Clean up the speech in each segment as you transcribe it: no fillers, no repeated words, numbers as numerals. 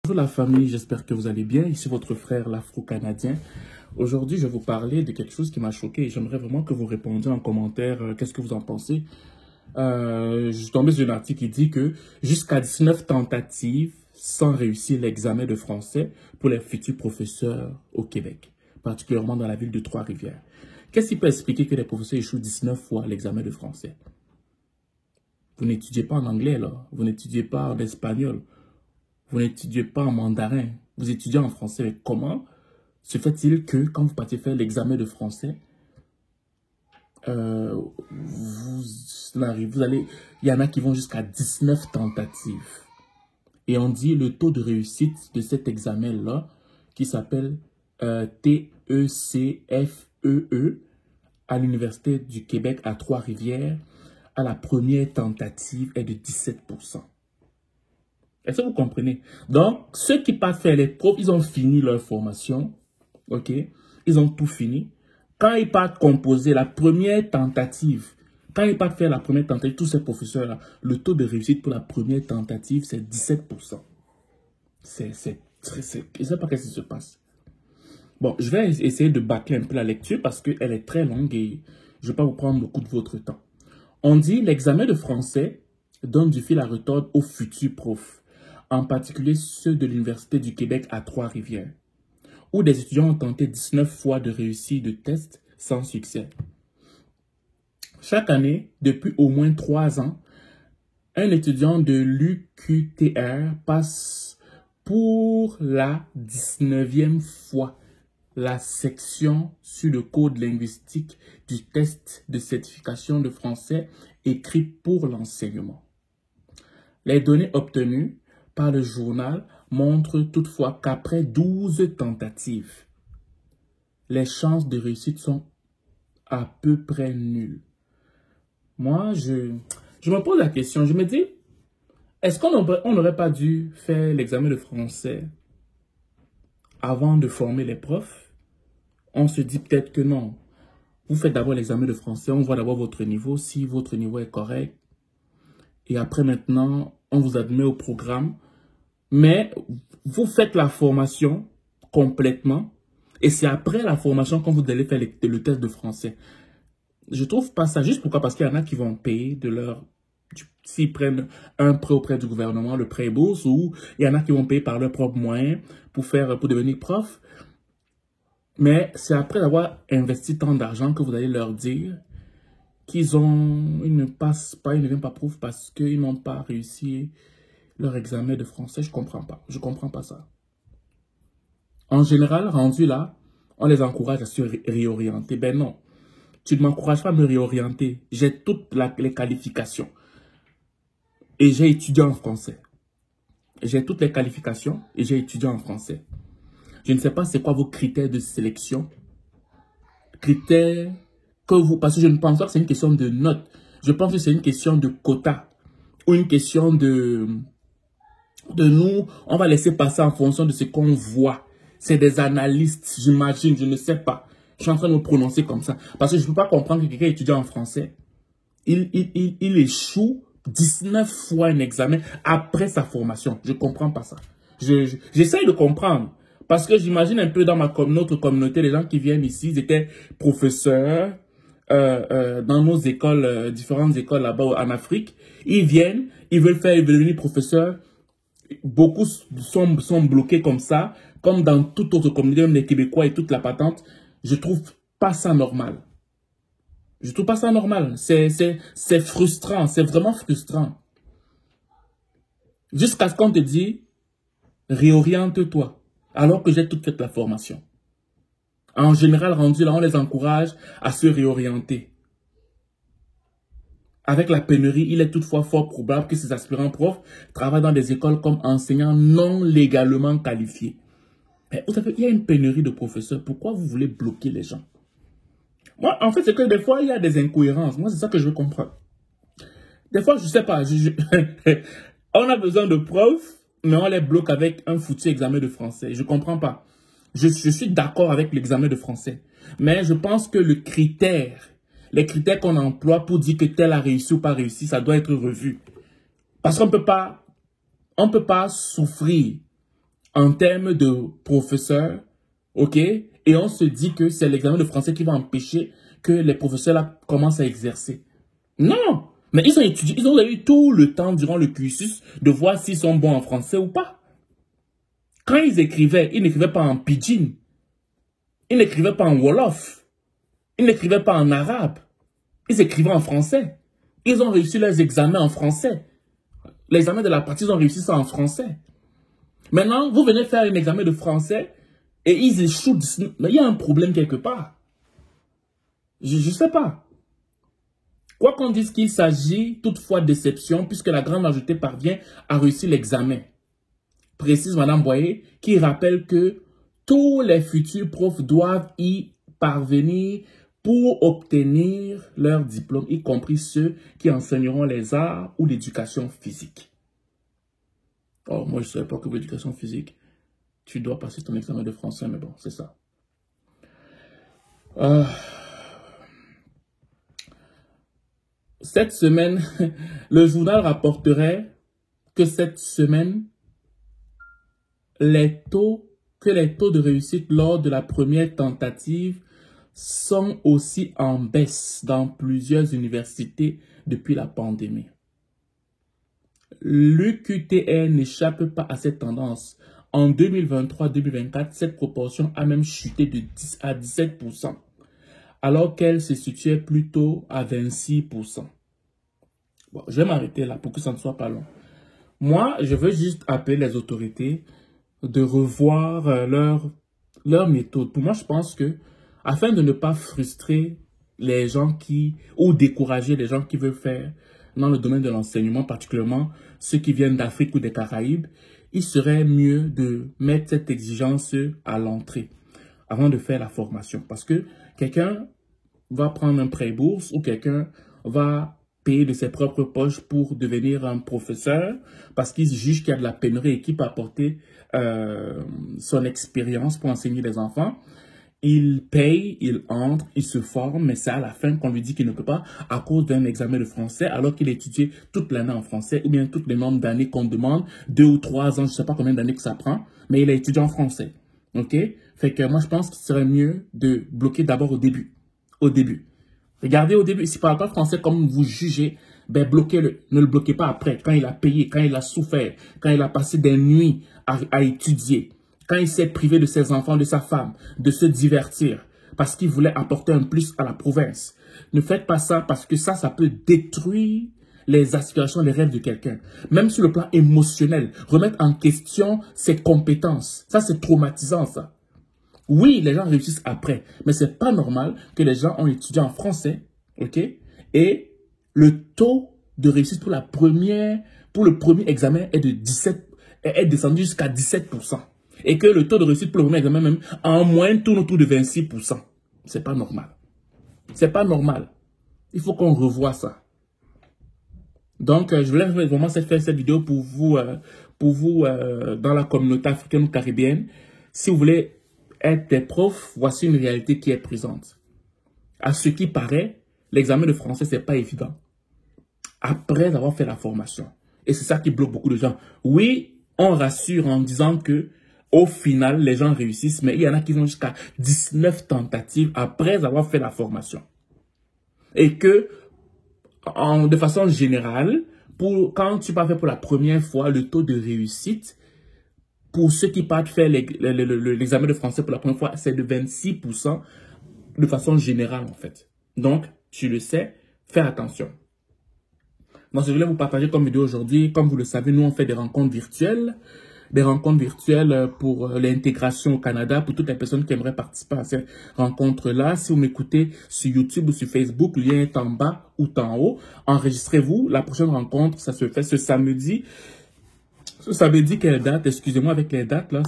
Bonjour la famille, j'espère que vous allez bien. Ici votre frère l'Afro-Canadien. Aujourd'hui, je vais vous parler de quelque chose qui m'a choqué et j'aimerais vraiment que vous répondiez en commentaire qu'est-ce que vous en pensez. Je suis tombé sur un article qui dit que jusqu'à 19 tentatives sans réussir l'examen de français pour les futurs professeurs au Québec, particulièrement dans la ville de Trois-Rivières. Qu'est-ce qui peut expliquer que les professeurs échouent 19 fois l'examen de français? Vous n'étudiez pas en anglais là, vous n'étudiez pas en espagnol. Vous n'étudiez pas en mandarin, vous étudiez en français. Mais comment se fait-il que quand vous partez faire l'examen de français, il y en a qui vont jusqu'à 19 tentatives. Et on dit le taux de réussite de cet examen-là, qui s'appelle TECFEE, à l'Université du Québec à Trois-Rivières, à la première tentative est de 17%. Est-ce que vous comprenez? Donc, ceux qui partent faire les profs, ils ont fini leur formation. OK? Ils ont tout fini. Quand ils partent composer la première tentative, quand ils partent faire la première tentative, tous ces professeurs-là, le taux de réussite pour la première tentative, c'est 17%. Je ne sais pas qu'est-ce qui se passe. Bon, je vais essayer de bâcler un peu la lecture parce qu'elle est très longue et je ne vais pas vous prendre beaucoup de votre temps. On dit l'examen de français donne du fil à retordre aux futurs profs, en particulier ceux de l'Université du Québec à Trois-Rivières, où des étudiants ont tenté 19 fois de réussir de tests sans succès. Chaque année, depuis au moins 3 ans, un étudiant de l'UQTR passe pour la 19e fois la section sur le code linguistique du test de certification de français écrit pour l'enseignement. Les données obtenues par le journal montrent toutefois qu'après 12 tentatives, les chances de réussite sont à peu près nulles. Moi, je me pose la question, je me dis, est-ce qu'on n'aurait pas dû faire l'examen de français avant de former les profs? On se dit peut-être que non. Vous faites d'abord l'examen de français, on voit d'abord votre niveau, si votre niveau est correct. Et après maintenant, on vous admet au programme. Mais vous faites la formation complètement. Et c'est après la formation quand vous allez faire le test de français. Je trouve pas ça juste. Pourquoi? Parce qu'il y en a qui vont payer de leur... S'ils prennent un prêt auprès du gouvernement, le prêt bourse, ou il y en a qui vont payer par leurs propres moyens pour devenir prof. Mais c'est après avoir investi tant d'argent que vous allez leur dire qu'ils ne passent pas, ils ne viennent pas prof parce qu'ils n'ont pas réussi leur examen de français. Je comprends pas. Je comprends pas ça. En général, rendu là, on les encourage à se réorienter. Ben non, tu ne m'encourages pas à me réorienter. J'ai toutes les qualifications. Et j'ai étudié en français. J'ai toutes les qualifications et j'ai étudié en français. Je ne sais pas c'est quoi vos critères de sélection. Critères que vous... Parce que je ne pense pas que c'est une question de notes. Je pense que c'est une question de quota. Ou une question de nous. On va laisser passer en fonction de ce qu'on voit. C'est des analystes, j'imagine, je ne sais pas. Je suis en train de me prononcer comme ça. Parce que je ne peux pas comprendre que quelqu'un étudie en français. Il échoue 19 fois un examen après sa formation. Je ne comprends pas ça. J'essaye de comprendre. Parce que j'imagine un peu dans notre communauté, les gens qui viennent ici, ils étaient professeurs dans nos écoles, différentes écoles là-bas en Afrique. Ils viennent, ils veulent devenir professeurs. Beaucoup sont bloqués comme ça, comme dans toute autre communauté, même les Québécois et toute la patente. Je trouve pas ça normal. Je trouve pas ça normal. C'est frustrant, c'est vraiment frustrant. Jusqu'à ce qu'on te dise, réoriente-toi. Alors que j'ai toute fait la formation. En général, rendu là, on les encourage à se réorienter. Avec la pénurie, il est toutefois fort probable que ces aspirants profs travaillent dans des écoles comme enseignants non légalement qualifiés. Mais vous savez, il y a une pénurie de professeurs. Pourquoi vous voulez bloquer les gens? Moi, en fait, c'est que des fois, il y a des incohérences. Moi, c'est ça que je veux comprendre. Des fois, je ne sais pas. On a besoin de profs. Mais on les bloque avec un foutu examen de français. Je ne comprends pas. Je suis d'accord avec l'examen de français. Mais je pense que les critères qu'on emploie pour dire que tel a réussi ou pas réussi, ça doit être revu. Parce qu'on ne peut pas souffrir en termes de professeurs, ok? Et on se dit que c'est l'examen de français qui va empêcher que les professeurs là commencent à exercer. Non! Mais ils ont étudié, ils ont eu tout le temps durant le cursus de voir s'ils sont bons en français ou pas. Quand ils n'écrivaient pas en pidgin. Ils n'écrivaient pas en wolof. Ils n'écrivaient pas en arabe. Ils écrivaient en français. Ils ont réussi leurs examens en français. L'examen de la pratique, ils ont réussi ça en français. Maintenant, vous venez faire un examen de français et ils échouent. Mais il y a un problème quelque part. Je ne sais pas. Quoi qu'on dise qu'il s'agit toutefois de déception, puisque la grande majorité parvient à réussir l'examen. Précise Madame Boyer, qui rappelle que tous les futurs profs doivent y parvenir pour obtenir leur diplôme, y compris ceux qui enseigneront les arts ou l'éducation physique. Oh, moi je ne savais pas que l'éducation physique, tu dois passer ton examen de français, mais bon, c'est ça. Cette semaine, le journal rapporterait que cette semaine, les taux de réussite lors de la première tentative sont aussi en baisse dans plusieurs universités depuis la pandémie. L'UQTR n'échappe pas à cette tendance. En 2023-2024, cette proportion a même chuté de 10 à 17%, alors qu'elle se situait plutôt à 26%. Bon, je vais m'arrêter là pour que ça ne soit pas long. Moi, je veux juste appeler les autorités de revoir leur méthode. Pour moi, je pense que afin de ne pas frustrer les gens ou décourager les gens qui veulent faire dans le domaine de l'enseignement, particulièrement ceux qui viennent d'Afrique ou des Caraïbes, il serait mieux de mettre cette exigence à l'entrée avant de faire la formation. Parce que quelqu'un va prendre un prêt bourse ou quelqu'un va payer de ses propres poches pour devenir un professeur parce qu'il juge qu'il y a de la pénurie et qu'il peut apporter son expérience pour enseigner les enfants. Il paye, il entre, il se forme, mais c'est à la fin qu'on lui dit qu'il ne peut pas à cause d'un examen de français alors qu'il a étudié toute l'année en français ou bien toutes les nombres d'années qu'on demande, 2 ou 3 ans, je ne sais pas combien d'années que ça prend, mais il a étudié en français. Ok? Fait que moi, je pense qu'il serait mieux de bloquer d'abord au début. Au début. Regardez au début, si par rapport français comme vous jugez, ben bloquez-le. Ne le bloquez pas après, quand il a payé, quand il a souffert, quand il a passé des nuits à étudier, quand il s'est privé de ses enfants, de sa femme, de se divertir, parce qu'il voulait apporter un plus à la province. Ne faites pas ça parce que ça peut détruire les aspirations, les rêves de quelqu'un. Même sur le plan émotionnel, remettre en question ses compétences. Ça, c'est traumatisant, ça. Oui, les gens réussissent après, mais c'est pas normal que les gens ont étudié en français, ok? Et le taux de réussite pour le premier examen est descendu jusqu'à 17%. Et que le taux de réussite pour le premier examen même, en moyenne, tourne autour de 26%. C'est pas normal. C'est pas normal. Il faut qu'on revoie ça. Donc, je voulais vraiment faire cette vidéo pour vous dans la communauté africaine ou caribéenne. Si vous voulez être des profs, voici une réalité qui est présente. À ce qui paraît, l'examen de français, c'est pas évident. Après avoir fait la formation. Et c'est ça qui bloque beaucoup de gens. Oui, on rassure en disant que au final, les gens réussissent, mais il y en a qui vont jusqu'à 19 tentatives après avoir fait la formation. Et que, de façon générale, quand tu vas faire pour la première fois, le taux de réussite, pour ceux qui partent faire l'examen de français pour la première fois, c'est de 26% de façon générale, en fait. Donc, tu le sais, fais attention. Donc, je voulais vous partager comme vidéo aujourd'hui. Comme vous le savez, nous, on fait des rencontres virtuelles. Des rencontres virtuelles pour l'intégration au Canada, pour toutes les personnes qui aimeraient participer à ces rencontres-là. Si vous m'écoutez sur YouTube ou sur Facebook, le lien est en bas ou en haut. Enregistrez-vous. La prochaine rencontre, ça se fait ce samedi. Ce samedi, quelle date? Excusez-moi avec les dates, là,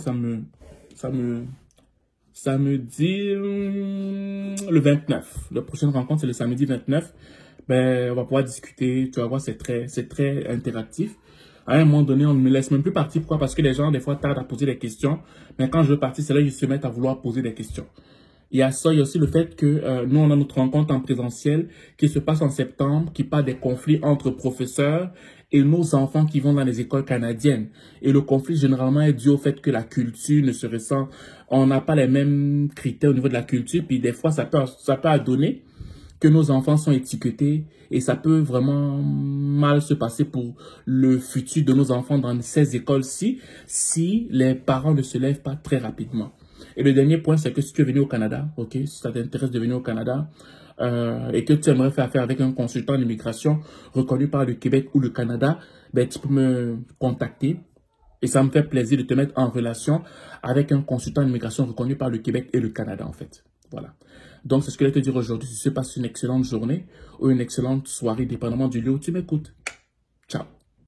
samedi le 29. La prochaine rencontre, c'est le samedi 29. Ben, on va pouvoir discuter. Tu vas voir, c'est très interactif. À un moment donné, on ne me laisse même plus partir. Pourquoi? Parce que les gens, des fois, tardent à poser des questions. Mais quand je veux partir, c'est là qu'ils se mettent à vouloir poser des questions. Il y a ça, il y a aussi le fait que nous, on a notre rencontre en présentiel qui se passe en septembre, qui parle des conflits entre professeurs et nos enfants qui vont dans les écoles canadiennes. Et le conflit généralement est dû au fait que la culture ne se ressent, on n'a pas les mêmes critères au niveau de la culture, puis des fois ça peut donner que nos enfants sont étiquetés et ça peut vraiment mal se passer pour le futur de nos enfants dans ces écoles-ci si les parents ne se lèvent pas très rapidement. Et le dernier point, c'est que si tu es venu au Canada, ok, si ça t'intéresse de venir au Canada et que tu aimerais faire affaire avec un consultant d'immigration reconnu par le Québec ou le Canada, ben, tu peux me contacter. Et ça me fait plaisir de te mettre en relation avec un consultant d'immigration reconnu par le Québec et le Canada, en fait. Voilà. Donc, c'est ce que je vais te dire aujourd'hui. Si tu passes une excellente journée ou une excellente soirée, dépendamment du lieu où tu m'écoutes. Ciao.